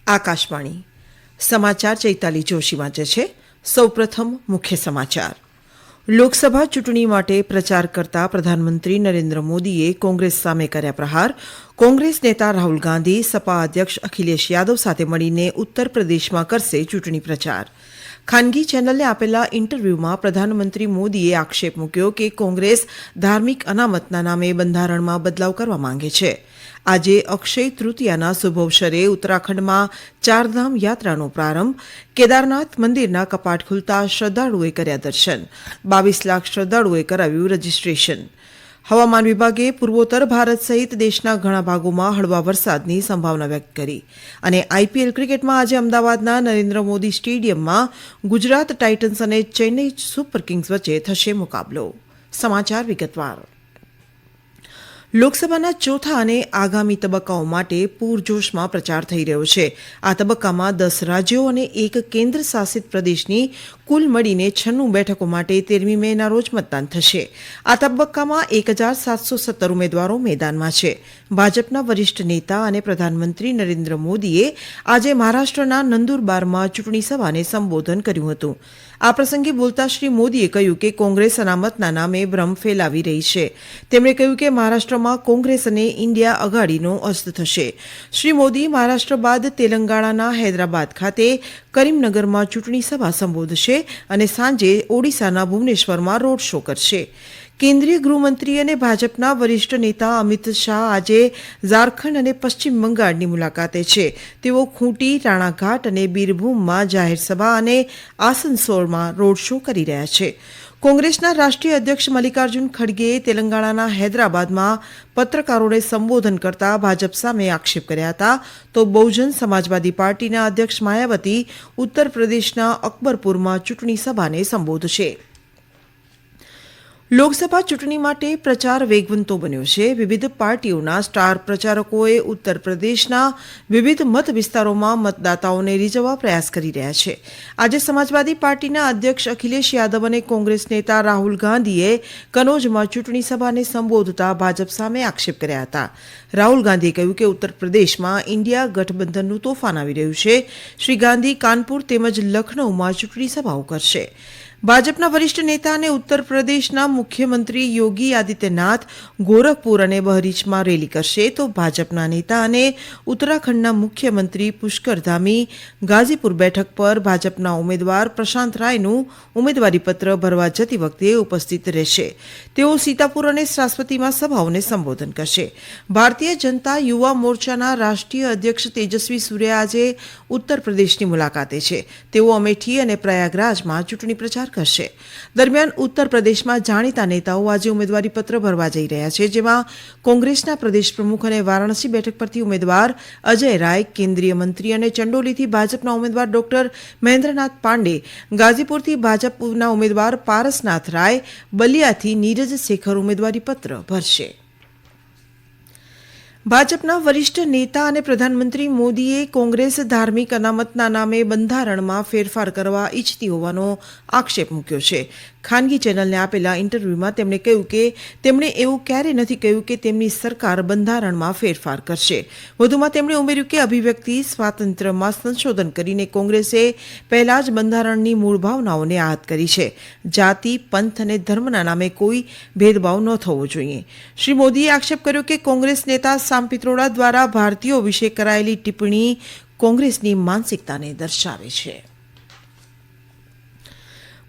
આકાશવાણી સમાચાર ચૈતાલી જોશી વાંચે છે. સૌપ્રથમ મુખ્ય સમાચાર. લોકસભા ચૂંટણી માટે પ્રચાર કરતા પ્રધાનમંત્રી નરેન્દ્ર મોદીએ કોંગ્રેસ સામે કર્યા પ્રહાર. કોંગ્રેસ નેતા રાહુલ ગાંધી સપા અધ્યક્ષ અખિલેશ યાદવ સાથે મળીને ઉત્તર પ્રદેશમાં કરશે ચૂંટણી પ્રચાર. ખાનગી ચેનલને આપેલા ઇન્ટરવ્યૂમાં પ્રધાનમંત્રી મોદીએ આક્ષેપ મૂક્યો કે કોંગ્રેસ ધાર્મિક અનામતના નામે બંધારણમાં બદલાવ કરવા માંગે છે. આજે અક્ષય તૃતીયાના શુભઅવસરે ઉત્તરાખંડમાં ચારધામ યાત્રાનો પ્રારંભ. કેદારનાથ મંદિરના કપાટ ખુલતા શ્રદ્ધાળુઓએ કર્યા દર્શન. 22 લાખ શ્રદ્ધાળુઓએ કરાવ્યું રજીસ્ટ્રેશન. હવામાન વિભાગે પૂર્વોત્તર ભારત સહિત દેશના ઘણા ભાગોમાં હળવા વરસાદની સંભાવના વ્યક્ત કરી. અને આઈપીએલ ક્રિકેટમાં આજે અમદાવાદના નરેન્દ્ર મોદી સ્ટેડિયમમાં ગુજરાત ટાઇટન્સ અને ચેન્નઈ સુપર કિંગ્સ વચ્ચે થશે મુકાબલો. સમાચાર વિગતવાર. લોકસભાના ચોથા અને આગામી તબક્કાઓ માટે પૂરજોશમાં પ્રચાર થઈ રહ્યો છે. આ તબક્કામાં 10 રાજ્યો અને એક કેન્દ્ર શાસિત પ્રદેશની કુલ મળીને 96 બેઠકો માટે 13મી મેના રોજ મતદાન થશે. આ તબક્કામાં 1717 ઉમેદવારો મેદાનમાં છે. ભાજપના વરિષ્ઠ નેતા અને પ્રધાનમંત્રી નરેન્દ્ર મોદીએ આજે મહારાષ્ટ્રના નંદુરબારમાં ચૂંટણી સભાને સંબોધન કર્યું હતું. આ પ્રસંગે બોલતા શ્રી મોદીએ કહ્યું કે કોંગ્રેસ અનામતના નામે ભ્રમ ફેલાવી રહી છે. તેમણે કહ્યું કે મહારાષ્ટ્રમાં કોંગ્રેસ અને ઇન્ડિયા અઘાડીનો અસ્ત થશે. શ્રી મોદી મહારાષ્ટ્ર બાદ તેલંગાણાના હૈદરાબાદ ખાતે કરીમનગરમાં ચૂંટણી સભા સંબોધશે અને સાંજે ઓડિશાના ભુવનેશ્વરમાં રોડ શો કરશે. કેન્દ્રીય ગૃહમંત્રી અને ભાજપના વરિષ્ઠ નેતા અમિત શાહ આજે ઝારખંડ અને પશ્ચિમ બંગાળની મુલાકાતે છે. તેઓ ખૂંટી, રાણાઘાટ અને બીરભૂમમાં જાહેર સભા અને આસનસોલમાં રોડ શો કરી રહ્યા છે. કોંગ્રેસના રાષ્ટ્રીય અધ્યક્ષ મલ્લિકાર્જુન ખડગેએ તેલંગાણાના હૈદરાબાદમાં પત્રકારોને સંબોધન કરતા ભાજપ સામે આક્ષેપ કર્યા હતા. તો બહુજન સમાજવાદી પાર્ટીના અધ્યક્ષ માયાવતી ઉત્તર પ્રદેશના અકબરપુરમાં ચૂંટણી સભાને સંબોધશે. લોકસભા ચૂંટણી માટે પ્રચાર વેગવંતો બન્યો છે. વિવિધ પાર્ટીઓના સ્ટાર પ્રચારકોએ ઉત્તર પ્રદેશના વિવિધ મત વિસ્તારોમાં મતદાતાઓને રીઝવવા પ્રયાસ કરી રહ્યા છે. આજે સમાજવાદી પાર્ટીના અધ્યક્ષ અખિલેશ યાદવ અને કોંગ્રેસ નેતા રાહુલ ગાંધીએ કનોજમાં ચૂંટણી સભાને સંબોધતા ભાજપ સામે આક્ષેપ કર્યા હતા. રાહુલ ગાંધીએ કહ્યું કે ઉત્તર પ્રદેશમાં ઇન્ડિયા ગઠબંધનનું તોફાન આવી રહ્યું છે. શ્રી ગાંધી કાનપુર તેમજ લખનૌમાં ચૂંટણી સભાઓ કરશે. ભાજપના વરિષ્ઠ નેતા અને ઉત્તર પ્રદેશના મુખ્યમંત્રી યોગી આદિત્યનાથ ગોરખપુર અને બહરીચમાં રેલી કરશે. તો ભાજપના નેતા અને ઉત્તરાખંડના મુખ્યમંત્રી પુષ્કર ધામી ગાઝીપુર બેઠક પર ભાજપના ઉમેદવાર પ્રશાંત રાયનું ઉમેદવારીપત્ર ભરવા જતી વખતે ઉપસ્થિત રહેશે. તેઓ સીતાપુર અને શ્રાવસ્તીમાં સભાઓને સંબોધન કરશે. ભારતીય જનતા યુવા મોરચાના રાષ્ટ્રીય અધ્યક્ષ તેજસ્વી સૂર્યા આજે ઉત્તર પ્રદેશની મુલાકાતે છે. તેઓ અમેઠી અને પ્રયાગરાજમાં ચૂંટણી પ્રચાર કરશે. દરમિયાન ઉત્તર પ્રદેશમાં જાણીતા નેતાઓ આજે ઉમેદવારીપત્ર ભરવા જઈ રહ્યા છે. જેમાં કોંગ્રેસના પ્રદેશ પ્રમુખ અને વારાણસી બેઠક પરથી ઉમેદવાર અજય રાય, કેન્દ્રીય મંત્રી અને ચંડોલીથી ભાજપના ઉમેદવાર ડોક્ટર મહેન્દ્રનાથ પાંડે, ગાઝીપુરથી ભાજપના ઉમેદવાર પારસનાથ રાય, બલિયાથી નીરજ શેખર ઉમેદવારીપત્ર ભરશે. ભાજપના વરિષ્ઠ નેતા અને પ્રધાનમંત્રી મોદીએ કોંગ્રેસ ધાર્મિક અનામતના નામે બંધારણમાં ફેરફાર કરવા ઈચ્છતી હોવાનો આક્ષેપ મૂક્યો છે. ખાનગી ચેનલને આપેલા ઇન્ટરવ્યૂમાં તેમણે કહ્યું કે તેમણે એવું ક્યારેય નથી કહ્યું કે તેમની સરકાર બંધારણમાં ફેરફાર કરશે. વધુમાં તેમણે ઉમેર્યું કે અભિવ્યક્તિ સ્વાતંત્ર્યમાં સંશોધન કરીને કોંગ્રેસે પહેલા જ બંધારણની મૂળ ભાવનાઓને આહત કરી છે. જાતિ, પંથ અને ધર્મના નામે કોઈ ભેદભાવ ન થવો જોઈએ. શ્રી મોદીએ આક્ષેપ કર્યો કે કોંગ્રેસ નેતા સામ પિત્રોડા દ્વારા ભારતીયો વિશે કરાયેલી ટિપ્પણી કોંગ્રેસની માનસિકતાને દર્શાવે છે.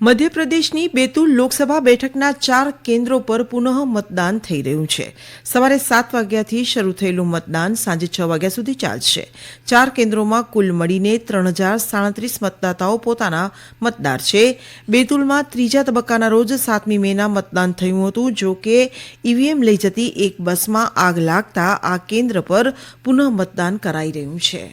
મધ્યપ્રદેશની બેતુલ લોકસભા બેઠકના 4 કેન્દ્રો પર પુનઃ મતદાન થઈ રહ્યું છે. સવારે 7 વાગ્યાથી શરૂ થયેલું મતદાન સાંજે 6 વાગ્યા સુધી ચાલશે. 4 કેન્દ્રોમાં કુલ મળીને 3037 મતદાતાઓ પોતાના મતદાર છે. બેતુલમાં ત્રીજા તબક્કાના રોજ 7મી મેના મતદાન થયું હતું. જો કે ઈવીએમ લઈ જતી એક બસમાં આગ લાગતા આ કેન્દ્ર પર પુનઃ મતદાન કરાઈ રહ્યું છે.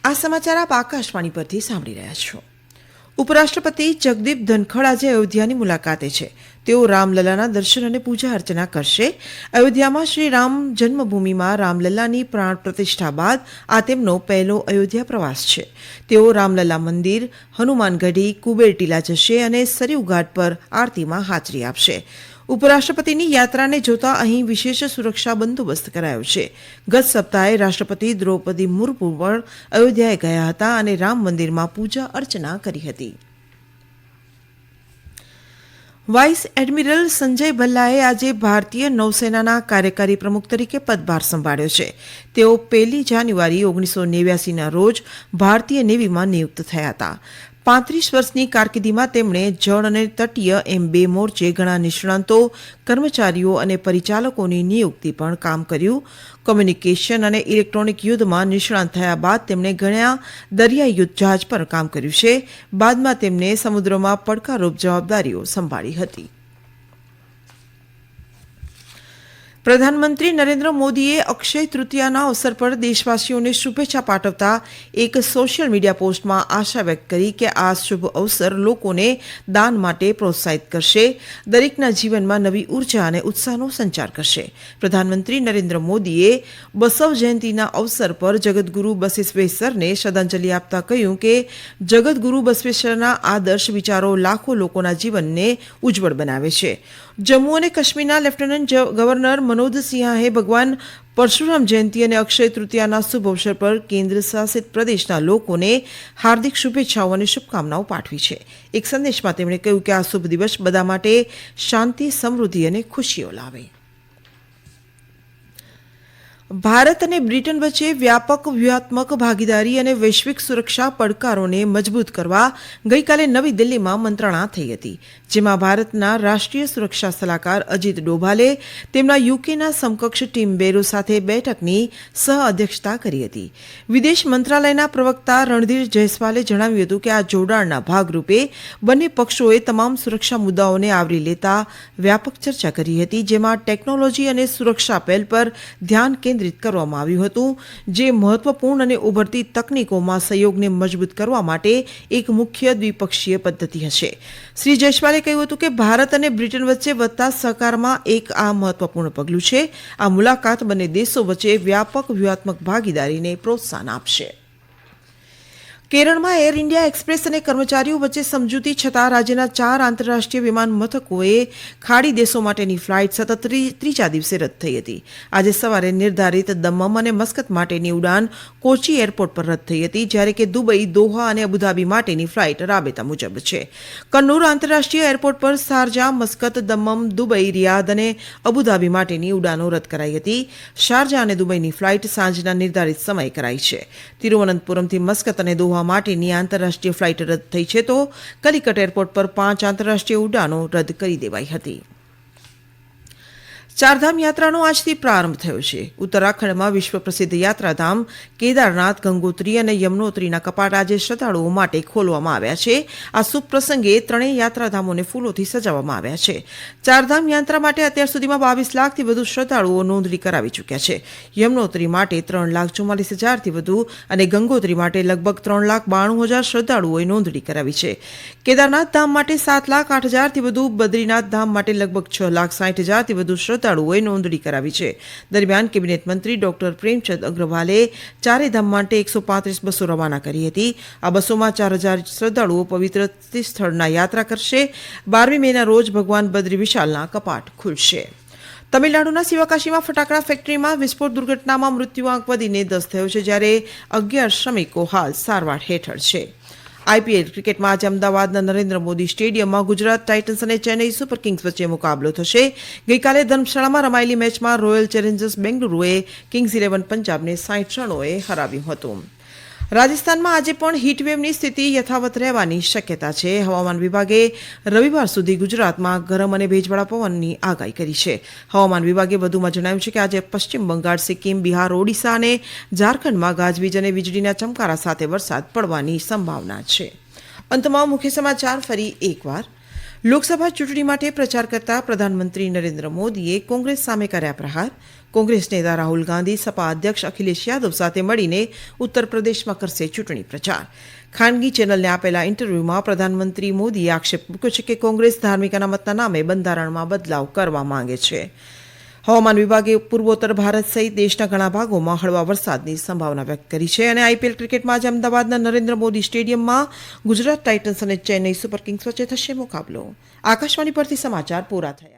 આ સમાચાર આપ આકાશવાણી પરથી સાંભળી રહ્યા છો. ઉપરાષ્ટ્રપતિ જગદીપ ધનખડ આજે અયોધ્યાની મુલાકાતે છે. તેઓ રામલલાના દર્શન અને પૂજા અર્ચના કરશે. અયોધ્યામાં શ્રી રામ જન્મભૂમિમાં રામલલાની પ્રાણ પ્રતિષ્ઠા બાદ આ તેમનો પહેલો અયોધ્યા પ્રવાસ છે. તેઓ રામલલા મંદિર, હનુમાનગઢી, કુબેર ટીલા જશે અને સરયુ ઘાટ પર આરતીમાં હાજરી આપશે. ઉપરાષ્ટ્રપતિની યાત્રાને જોતા અહીં વિશેષ સુરક્ષા બંદોબસ્ત કરાયો છે. ગત સપ્તાહે રાષ્ટ્રપતિ દ્રૌપદી મુર્મુ પણ અયોધ્યાએ ગયા હતા અને રામ મંદિરમાં પૂજા અર્ચના કરી હતી. વાઇસ એડમિરલ સંજય ભલ્લાએ આજે ભારતીય નૌસેનાના કાર્યકારી પ્રમુખ તરીકે પદભાર સંભાળ્યો છે. તેઓ 1 જાન્યુઆરી 1989ના રોજ ભારતીય નેવીમાં નિયુક્ત થયા હતા. 35 વર્ષની કારકિર્દીમાં તેમણે જળ અને તટીય એમ 2 મોરચે ઘણા નિષ્ણાંતો, કર્મચારીઓ અને પરિચાલકોની નિયુક્તિ પણ કામ કર્યું. કોમ્યુનિકેશન અને ઇલેક્ટ્રોનિક યુદ્ધમાં નિષ્ણાંત થયા બાદ તેમણે ઘણા દરિયાઈ યુદ્ધ જહાજ પર કામ કર્યું છે. બાદમાં તેમણે સમુદ્રમાં પડકારરૂપ જવાબદારીઓ સંભાળી હતી. પ્રધાનમંત્રી નરેન્દ્ર મોદીએ અક્ષય તૃતીયાના અવસર પર દેશવાસીઓને શુભેચ્છા પાઠવતા એક સોશિયલ મીડિયા પોસ્ટમાં આશા વ્યક્ત કરી કે આ શુભ અવસર લોકોને દાન માટે પ્રોત્સાહિત કરશે, દરેકના જીવનમાં નવી ઉર્જા અને ઉત્સાહનો સંચાર કરશે. પ્રધાનમંત્રી નરેન્દ્ર મોદીએ બસવ જયંતિના અવસર પર જગતગુરુ બસવેશ્વરને શ્રદ્ધાંજલિ આપતા કહ્યું કે જગતગુરુ બસવેશ્વરના આદર્શ વિચારો લાખો લોકોના જીવનને ઉજ્જવળ બનાવે છે. જમ્મુ અને કાશ્મીરના લેફ્ટનન્ટ ગવર્નર મનોજ સિંહાએ ભગવાન પરશુરામ જયંતિ અને અક્ષય તૃતીયાના શુભ અવસર પર કેન્દ્ર શાસિત પ્રદેશના લોકોને હાર્દિક શુભેચ્છાઓ અને શુભકામનાઓ પાઠવી છે. એક સંદેશમાં તેમણે કહ્યું કે આ શુભ દિવસ બધા માટે શાંતિ, સમૃદ્ધિ અને ખુશીઓ લાવે. ભારત અને બ્રિટન વચ્ચે વ્યાપક વ્યૂહાત્મક ભાગીદારી અને વૈશ્વિક સુરક્ષા પડકારોને મજબૂત કરવા ગઈકાલે નવી દિલ્હીમાં મંત્રણા થઈ હતી, જેમાં ભારતના રાષ્ટ્રીય સુરક્ષા સલાહકાર અજીત ડોભાલે તેમના યુકેના સમકક્ષ ટીમ બેરો સાથે બેઠકની સહ-અધ્યક્ષતા કરી હતી. વિદેશ મંત્રાલયના પ્રવક્તા રણધીર જયસ્વાલે જણાવ્યું હતું કે આ જોડાણના ભાગરૂપે બંને પક્ષોએ તમામ સુરક્ષા મુદ્દાઓને આવરી લેતા વ્યાપક ચર્ચા કરી હતી, જેમાં ટેકનોલોજી અને સુરક્ષા પહેલ પર ધ્યાન કેન્દ્રિત કરવામાં આવ્યું હતું, જે મહત્વપૂર્ણ અને ઉભરતી તકનીકોમાં સહયોગને મજબૂત કરવા માટે એક મુખ્ય દ્વિપક્ષીય પદ્ધતિ હશે. શ્રી જયસ્વાલે કહ્યું હતું કે ભારત અને બ્રિટન વચ્ચે વધતા સહકારમાં એક આ મહત્વપૂર્ણ પગલું છે. આ મુલાકાત બંને દેશો વચ્ચે વ્યાપક વ્યૂહાત્મક ભાગીદારીને પ્રોત્સાહન આપશે. કેરળમાં એર ઇન્ડિયા એક્સપ્રેસ અને કર્મચારીઓ વચ્ચે સમજૂતી છતાં રાજ્યના 4 આંતરરાષ્ટ્રીય વિમાન મથકોએ ખાડી દેશો માટેની ફ્લાઇટ સતત ત્રીજા દિવસે રદ થઈ હતી. આજે સવારે નિર્ધારિત દમમ અને મસ્કત માટેની ઉડાન કોચી એરપોર્ટ પર રદ થઈ હતી, જ્યારે કે દુબઈ, દોહા અને અબુધાબી માટેની ફ્લાઇટ રાબેતા મુજબ છે. કન્નૂર આંતરરાષ્ટ્રીય એરપોર્ટ પર શારજા, મસ્કત, દમમ, દુબઈ, રિયાદ અને અબુધાબી માટેની ઉડાનો રદ કરાઈ હતી. શારજા અને દુબઈની ફ્લાઇટ સાંજના નિર્ધારિત સમયે કરાઈ છે. તિરુવનંતપુરમથી મસ્કત અને દોહા માટેની આંતરરાષ્ટ્રીય ફ્લાઇટ રદ થઈ છે, તો કલિકટ એરપોર્ટ પર 5 આંતરરાષ્ટ્રીય ઉડાનો રદ કરી દેવાઈ હતી. ચારધામ યાત્રાનો આજથી પ્રારંભ થયો છે. ઉત્તરાખંડમાં વિશ્વ પ્રસિદ્ધ યાત્રાધામ કેદારનાથ, ગંગોત્રી અને યમનોત્રીના કપાટ આજે શ્રદ્ધાળુઓ માટે ખોલવામાં આવ્યા છે. આ શુભ પ્રસંગે ત્રણેય યાત્રાધામોને ફૂલોથી સજાવવામાં આવ્યા છે. ચારધામ યાત્રા માટે અત્યાર સુધીમાં 22 લાખથી વધુ શ્રદ્ધાળુઓ નોંધણી કરાવી ચૂક્યા છે. યમનોત્રી માટે 3,44,000થી વધુ અને ગંગોત્રી માટે લગભગ 3,92,000 શ્રદ્ધાળુઓએ નોંધણી કરાવી છે. કેદારનાથ ધામ માટે 7,08,000થી વધુ, બદ્રીનાથ ધામ માટે લગભગ 6,60,000થી વધુ શ્રદ્ધાળુઓએ નોંધણી કરાવી છે. દરમિયાન કેબિનેટ મંત્રી ડોક્ટર પ્રેમચંદ અગ્રવાલે ચારે ધામ માટે 135 બસો રવાના કરી હતી. આ બસોમાં 4,000 શ્રદ્ધાળુઓ પવિત્ર સ્થળના યાત્રા કરશે. 12મી મેના રોજ ભગવાન બદ્રી વિશાલના કપાટ ખુલશે. તમિલનાડુના શિવકાશીમાં ફટાકડા ફેક્ટરીમાં વિસ્ફોટ દુર્ઘટનામાં મૃત્યુઆંક વધીને 10 થયો છે, જ્યારે 11 શ્રમિકો હાલ સારવાર હેઠળ છે. આઈપીએલ ક્રિકેટમાં આજે અમદાવાદના નરેન્દ્ર મોદી સ્ટેડિયમમાં ગુજરાત ટાઇટન્સ અને ચેન્નઈ સુપર કિંગ્સ વચ્ચે મુકાબલો થશે. ગઈકાલે ધર્મશાળામાં રમાયેલી મેચમાં રોયલ ચેલેન્જર્સ બેંગલુરુએ કિંગ્સ 11 પંજાબને 60 રનોએ હરાવ્યું હતું. રાજસ્થાનમાં આજે પણ હીટવેવની સ્થિતિ યથાવત રહેવાની શક્યતા છે. હવામાન વિભાગે રવિવાર સુધી ગુજરાતમાં ગરમ અને ભેજવાળા પવનની આગાહી કરી છે. હવામાન વિભાગે વધુમાં જણાવ્યું છે કે આજે પશ્ચિમ બંગાળ, સિક્કિમ, બિહાર, ઓડિશા અને ઝારખંડમાં ગાજવીજ અને વીજળીના ચમકારા સાથે વરસાદ પડવાની સંભાવના છે. અંતમાં મુખ્ય સમાચાર ફરી એકવાર. લોકસભા ચૂંટણી માટે પ્રચાર કરતા પ્રધાનમંત્રી નરેન્દ્ર મોદીએ કોંગ્રેસ સામે કર્યા પ્રહાર. કોંગ્રેસ નેતા રાહુલ ગાંધી સપા અધ્યક્ષ અખિલેશ યાદવ સાથે મળીને ઉત્તર પ્રદેશમાં કરશે ચૂંટણી પ્રચાર. ખાનગી ચેનલને આપેલા ઇન્ટરવ્યૂમાં પ્રધાનમંત્રી મોદીએ આક્ષેપ મૂક્યો છે કે કોંગ્રેસ ધાર્મિક અનામતના નામે બંધારણમાં બદલાવ કરવા માંગે છે. હવામાન વિભાગે પૂર્વોત્તર ભારત સહિત દેશના ઘણા ભાગોમાં હળવા વરસાદની સંભાવના વ્યક્ત કરી છે. અને આઈપીએલ ક્રિકેટમાં આજે અમદાવાદના નરેન્દ્ર મોદી સ્ટેડિયમમાં ગુજરાત ટાઇટન્સ અને ચેન્નઈ સુપર કિંગ્સ વચ્ચે થશે મુકાબલો. આકાશવાણી પરથી સમાચાર પૂરા થયા.